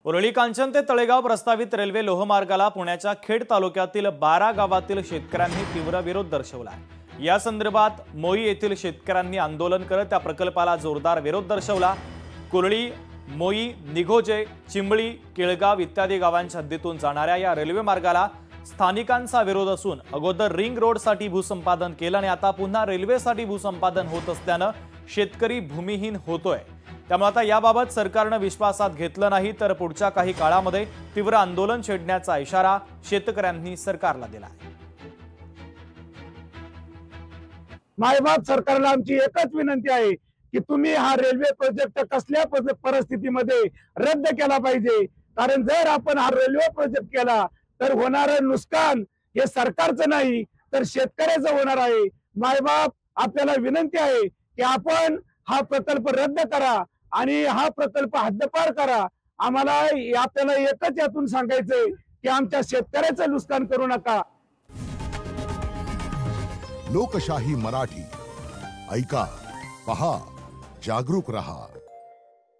उरळी कांचन ते तळेगाव प्रस्तावित रेल्वे लोहमार्गाला पुण्याच्या खेड तालुक्यातील 12 गावातील शेतकऱ्यांनी तीव्र विरोध दर्शवला आहे। या संदर्भात मोई येथील शेतकऱ्यांनी आंदोलन करत त्या प्रकल्पाला जोरदार विरोध दर्शवला। कुरळी, मोई, निघोजे, चिंबळी, केळगाव इत्यादी गावांच्या हद्दीतून जाणाऱ्या या रेल्वे मार्गाला स्थानिकांचा विरोध असून अगोदर रिंग रोडसाठी भूसंपादन केलं आणि आता पुन्हा रेल्वेसाठी भूसंपादन होत असल्याने शेतकरी भूमिहीन होतोय। त्यामुळे आता याबाबत सरकारने विश्वासात घेतलं नाही तर पुढच्या काही काळामध्ये तीव्र आंदोलन छेडण्याचा इशारा शेतकऱ्यांनी सरकारला दिला आहे। मायबाप सरकारला आमची एकच विनंती आहे की तुम्ही हा रेल्वे प्रोजेक्ट कसल्या परिस्थितीमध्ये रद्द केला पाहिजे, कारण जर आपण हा रेल्वे प्रोजेक्ट केला तर होणारं नुकसान हे सरकारचं नाही तर शेतकऱ्याचं होणार आहे। मायबाप आपल्याला विनंती आहे की आपण हा प्रकल्प रद्द करा आणि हा प्रकल्प हद्दपार करा। आम्हाला आपल्याला एकच यातून सांगायचंय की आमच्या शेतकऱ्याचं नुकसान करू नका। लोकशाही मराठी ऐका, पहा, जागरूक रहा।